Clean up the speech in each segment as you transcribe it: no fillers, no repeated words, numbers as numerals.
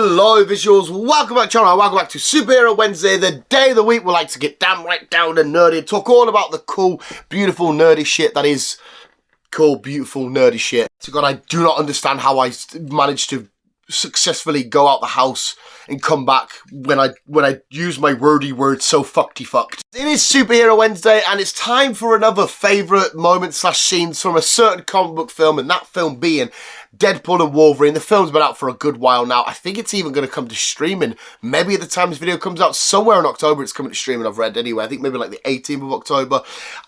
Hello visuals, welcome back to the channel, welcome back to Superhero Wednesday, the day of the week we like to get damn right down and nerdy and talk all about the cool, beautiful, nerdy shit that is cool, beautiful, nerdy shit. So God, I do not understand how I managed to successfully go out the house and come back when I use my wordy words so fucked. It is Superhero Wednesday and it's time for another favourite moment / scenes from a certain comic book film, and that film being Deadpool and Wolverine. The film's been out for a good while now. I think it's even going to come to streaming. Maybe at the time this video comes out, somewhere in October it's coming to streaming, I've read anyway. I think maybe like the 18th of October.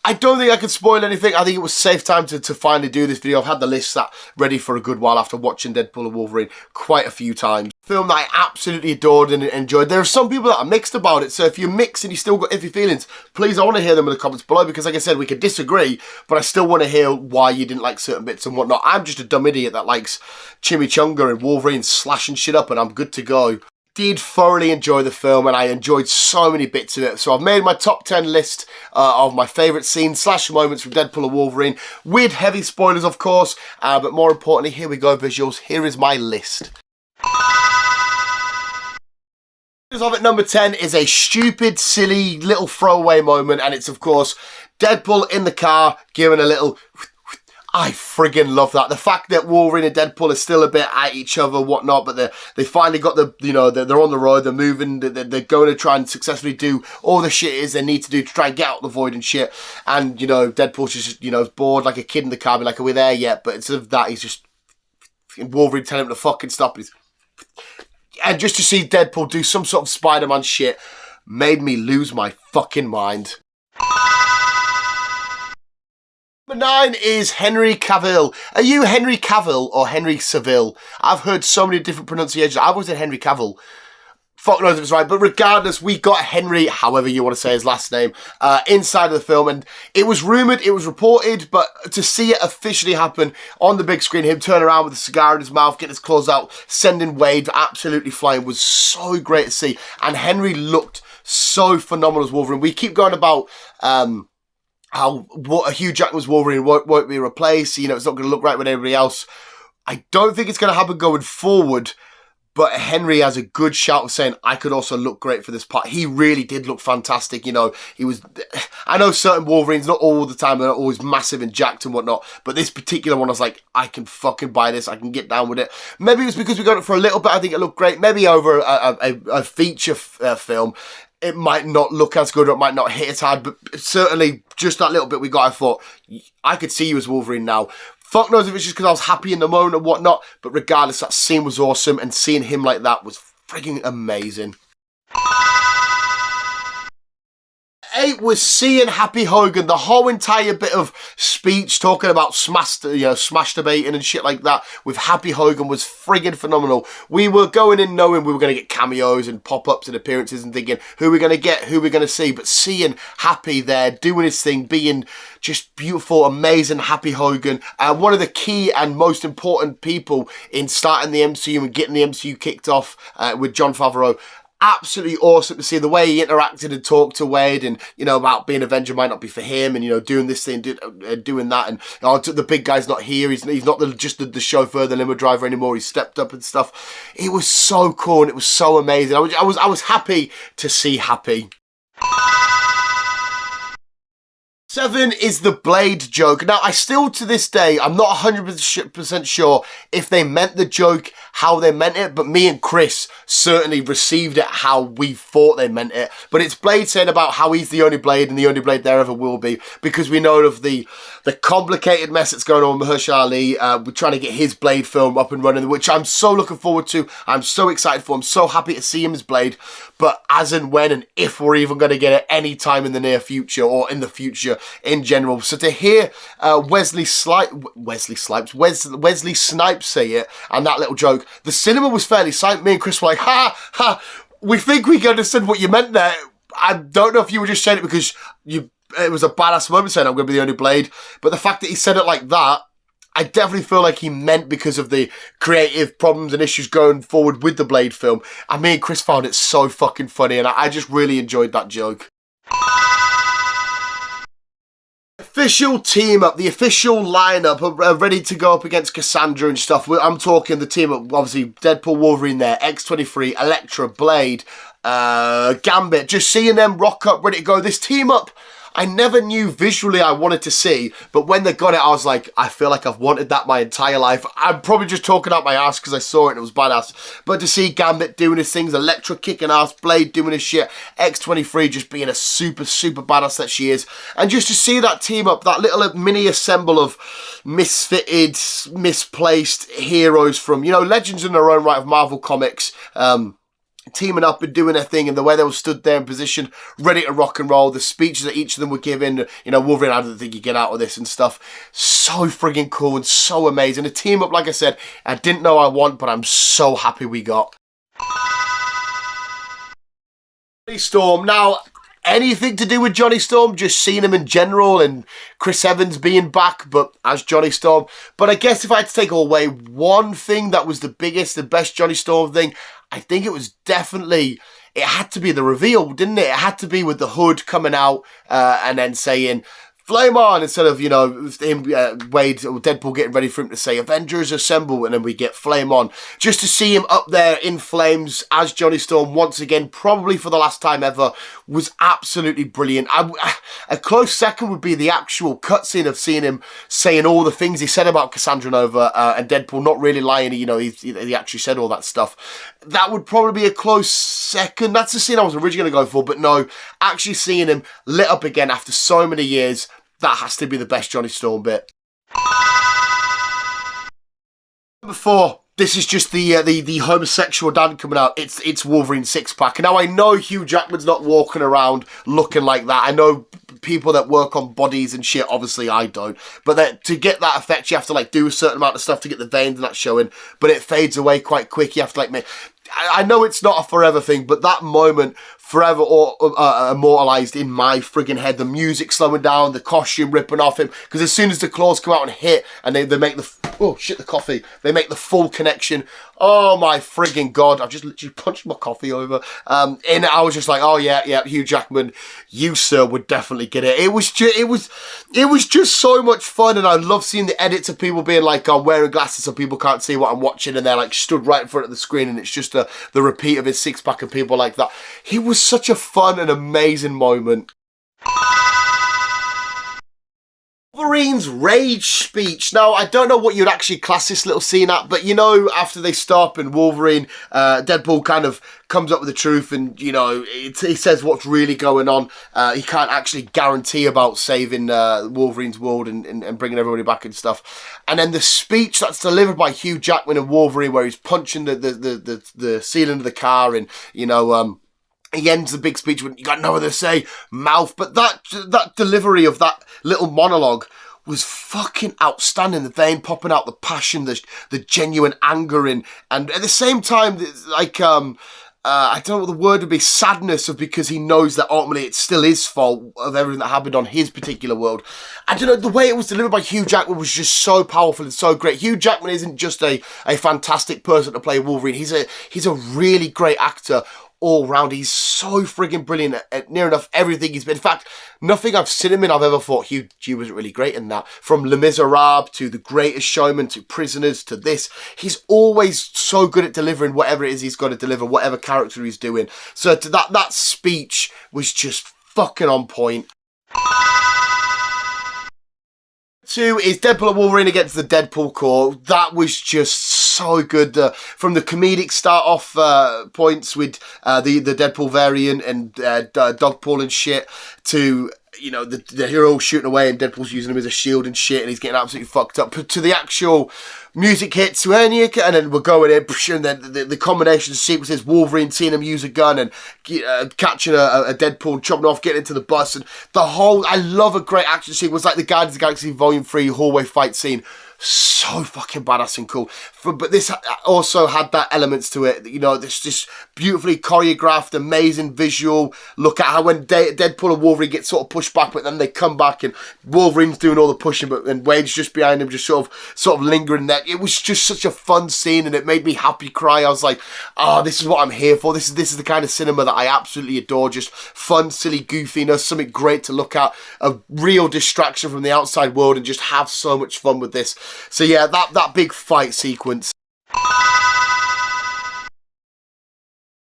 I don't think I can spoil anything. I think it was safe time to finally do this video. I've had the list that ready for a good while after watching Deadpool and Wolverine quite a few times. Film that I absolutely adored and enjoyed. There are some people that are mixed about it, so if you're mixed and you still got iffy feelings, please, I want to hear them in the comments below, because like I said, we could disagree, but I still want to hear why you didn't like certain bits and whatnot. I'm just a dumb idiot that likes chimichanga and Wolverine slashing shit up, and I'm good to go. Did thoroughly enjoy the film, and I enjoyed so many bits of it. So I've made my top 10 list of my favourite scenes / moments from Deadpool and Wolverine, with heavy spoilers of course, but more importantly, here we go visuals, here is my list. Of it, number 10 is a stupid, silly, little throwaway moment, and it's of course Deadpool in the car giving a little. I friggin' love that. The fact that Wolverine and Deadpool are still a bit at each other, whatnot, but they finally got the, you know, they're on the road, they're moving, they're going to try and successfully do all the shit is they need to do to try and get out the void and shit. And, you know, Deadpool's just, you know, bored like a kid in the car, like, are we there yet? But instead of that, he's just, Wolverine telling him to fucking stop. And just to see Deadpool do some sort of Spider-Man shit made me lose my fucking mind. Number 9 is Henry Cavill. Are you Henry Cavill or Henry Seville? I've heard so many different pronunciations. I always said Henry Cavill. Fuck knows if it's right, but regardless, we got Henry, however you want to say his last name, inside of the film, and it was rumoured, it was reported, but to see it officially happen on the big screen, him turn around with a cigar in his mouth, getting his claws out, sending Wade absolutely flying, was so great to see, and Henry looked so phenomenal as Wolverine. We keep going about how Hugh Jackman's Wolverine won't be replaced, you know, it's not going to look right with everybody else. I don't think it's going to happen going forward. But Henry has a good shout of saying, I could also look great for this part. He really did look fantastic, you know. He was, I know certain Wolverines, not all the time, they're always massive and jacked and whatnot. But this particular one, I was like, I can fucking buy this. I can get down with it. Maybe it was because we got it for a little bit. I think it looked great. Maybe over a feature film, it might not look as good or it might not hit as hard. But certainly, just that little bit we got, I thought, I could see you as Wolverine now. Fuck knows if it's just because I was happy in the moment and whatnot, but regardless, that scene was awesome, and seeing him like that was freaking amazing. 8 was seeing Happy Hogan, the whole entire bit of speech talking about smash debating and shit like that with Happy Hogan was friggin' phenomenal. We were going in knowing we were going to get cameos and pop-ups and appearances and thinking who we're going to get, who we're going to see, but seeing Happy there doing his thing, being just beautiful, amazing Happy Hogan, one of the key and most important people in starting the MCU and getting the MCU kicked off with Jon Favreau. Absolutely awesome to see the way he interacted and talked to Wade, and you know, about being Avenger might not be for him, and you know, doing this thing, doing that, and oh, the big guy's not here. He's not just the chauffeur, the limo driver anymore. He's stepped up and stuff. It was so cool and it was so amazing. I was happy to see Happy. 7 is the Blade joke. Now, I still, to this day, I'm not 100% sure if they meant the joke, how they meant it, but me and Chris certainly received it how we thought they meant it. But it's Blade saying about how he's the only Blade and the only Blade there ever will be, because we know of the complicated mess that's going on with Mahershala Ali. We're trying to get his Blade film up and running, which I'm so looking forward to. I'm so excited for. I'm so happy to see him as Blade. But as and when and if we're even going to get it any time in the near future or in the future in general. So to hear Wesley Snipes say it, and that little joke, the cinema was fairly silent. Me and Chris were like, ha, ha, we think we understood what you meant there. I don't know if you were just saying it because it was a badass moment saying I'm going to be the only Blade. But the fact that he said it like that, I definitely feel like he meant because of the creative problems and issues going forward with the Blade film. And me and Chris found it so fucking funny, and I just really enjoyed that joke. Official team up, the official lineup are ready to go up against Cassandra and stuff. I'm talking the team up, obviously Deadpool, Wolverine there, X-23, Elektra, Blade, Gambit. Just seeing them rock up, ready to go. This team up, I never knew visually I wanted to see, but when they got it, I was like, I feel like I've wanted that my entire life. I'm probably just talking out my ass because I saw it and it was badass. But to see Gambit doing his things, Elektra kicking ass, Blade doing his shit, X-23 just being a super, super badass that she is. And just to see that team up, that little mini assemble of misfitted, misplaced heroes from, you know, legends in their own right of Marvel Comics, teaming up and doing their thing, and the way they were stood there in position, ready to rock and roll, the speeches that each of them were giving, you know, Wolverine, I don't think you get out of this and stuff. So friggin' cool and so amazing. A team up, like I said, I didn't know I want, but I'm so happy we got. Johnny Storm. Now, anything to do with Johnny Storm, just seeing him in general and Chris Evans being back, but as Johnny Storm. But I guess if I had to take away one thing that was the biggest, the best Johnny Storm thing, I think it was definitely, it had to be the reveal, didn't it? It had to be with the hood coming out and then saying, flame on, instead of, you know, him, Wade or Deadpool getting ready for him to say Avengers Assemble, and then we get flame on. Just to see him up there in flames as Johnny Storm once again, probably for the last time ever, was absolutely brilliant. A close second would be the actual cutscene of seeing him saying all the things he said about Cassandra Nova and Deadpool not really lying. You know, he actually said all that stuff. That would probably be a close second. That's the scene I was originally going to go for, but no, actually seeing him lit up again after so many years, that has to be the best Johnny Storm bit. Number 4, this is just the homosexual dad coming out. It's Wolverine six-pack. Now, I know Hugh Jackman's not walking around looking like that. I know people that work on bodies and shit, obviously I don't. But to get that effect, you have to like do a certain amount of stuff to get the veins and that showing. But it fades away quite quick. You have to like make... I know it's not a forever thing, but that moment forever immortalized in my friggin' head. The music slowing down, the costume ripping off him, because as soon as the claws come out and hit, and they make the, oh shit, the coffee, they make the full connection. Oh my friggin' god, I've just literally punched my coffee over. And I was just like, oh yeah, Hugh Jackman, you sir would definitely get it. It was just so much fun, and I love seeing the edits of people being like, I'm wearing glasses so people can't see what I'm watching, and they're like stood right in front of the screen, and it's just the repeat of his six-pack and people like that. He was such a fun and amazing moment. Wolverine's rage speech. Now, I don't know what you'd actually class this little scene at, but you know, after they stop and Wolverine, Deadpool kind of comes up with the truth, and you know, he says what's really going on. He can't actually guarantee about saving Wolverine's world and bringing everybody back and stuff. And then the speech that's delivered by Hugh Jackman and Wolverine, where he's punching the ceiling of the car, and you know, he ends the big speech with, you got no other to say, mouth. But that delivery of that little monologue was fucking outstanding. The vein popping out, the passion, the genuine anger, and at the same time, like, I don't know what the word would be, sadness of, because he knows that ultimately it's still his fault of everything that happened on his particular world. I don't know, the way it was delivered by Hugh Jackman was just so powerful and so great. Hugh Jackman isn't just a fantastic person to play Wolverine. He's a really great actor all round. He's so friggin' brilliant at near enough everything he's been. In fact, nothing I've seen him in I've ever thought Hugh wasn't really great in that. From Les Miserables to The Greatest Showman to Prisoners to this, he's always so good at delivering whatever it is he's got to deliver, whatever character he's doing. So that speech was just fucking on point. 2 is Deadpool and Wolverine against the Deadpool Corps. That was just so good. From the comedic start-off points with the Deadpool variant and Dogpool and shit, to, you know, the hero shooting away and Deadpool's using him as a shield and shit, and he's getting absolutely fucked up, to the actual music hits, and then we're going in, and then the combination of sequences, Wolverine seeing him use a gun and catching a Deadpool and chopping off, getting into the bus, and the whole, I love a great action sequence, like the Guardians of the Galaxy Volume 3 hallway fight scene. so fucking badass and cool. But this also had that elements to it, you know, this just beautifully choreographed, amazing visual. Look at how when Deadpool and Wolverine get sort of pushed back, but then they come back and Wolverine's doing all the pushing, but and Wade's just behind him, just sort of lingering there. It was just such a fun scene, and it made me happy cry. I was like, oh, this is what I'm here for. This is the kind of cinema that I absolutely adore. Just fun, silly goofiness, something great to look at, a real distraction from the outside world, and just have so much fun with this. So yeah, that big fight sequence.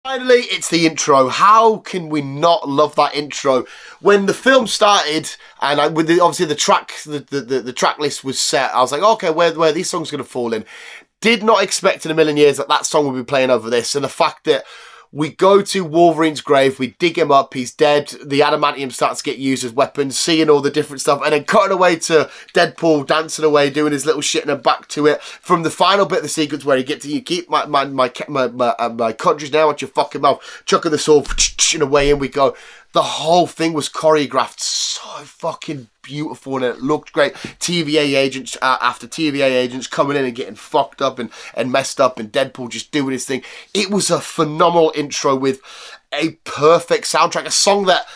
Finally, it's the intro. How can we not love that intro? When the film started, and obviously the track list was set, I was like, okay, where are these songs going to fall in? Did not expect in a million years that song would be playing over this, and the fact that we go to Wolverine's grave, we dig him up, he's dead, the adamantium starts to get used as weapons, seeing all the different stuff, and then cutting away to Deadpool dancing away, doing his little shit, and then back to it. From the final bit of the sequence where he gets to, you keep my countries now at your fucking mouth, chucking the sword, and away in we go. The whole thing was choreographed so fucking beautiful, and it looked great. TVA agents after TVA agents coming in and getting fucked up and messed up, and Deadpool just doing his thing. It was a phenomenal intro with a perfect soundtrack, a song that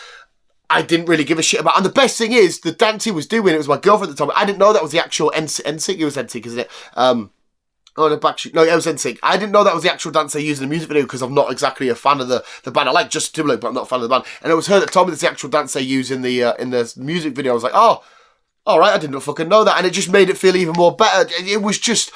I didn't really give a shit about. And the best thing is, the dance he was doing, it was my girlfriend at the time. I didn't know that was the actual NSYNC. It was NSYNC, isn't it? Oh, the Backstreet. No, it was NSYNC. I didn't know that was the actual dance they used in the music video because I'm not exactly a fan of the band. I like Justin Timberlake, but I'm not a fan of the band. And it was her that told me that's the actual dance they use in the music video. I was like, oh, all right, I didn't fucking know that. And it just made it feel even more better. It was just,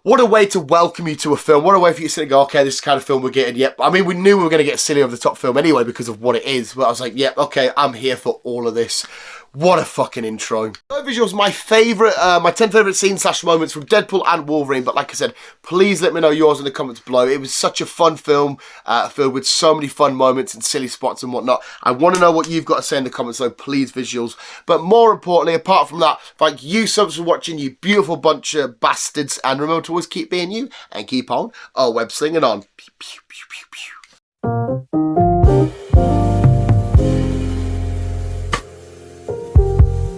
what a way to welcome you to a film. What a way for you to sit and go, okay, this is the kind of film we're getting. Yep. I mean, we knew we were going to get a silly over the top film anyway because of what it is. But I was like, yep, okay, I'm here for all of this. What a fucking intro. Visuals, my favourite, my 10 favourite scenes / moments from Deadpool and Wolverine. But like I said, please let me know yours in the comments below. It was such a fun film, filled with so many fun moments and silly spots and whatnot. I want to know what you've got to say in the comments, so please, visuals. But more importantly, apart from that, thank you so much for watching, you beautiful bunch of bastards. And remember to always keep being you and keep on web slinging on. Pew, pew, pew, pew, pew.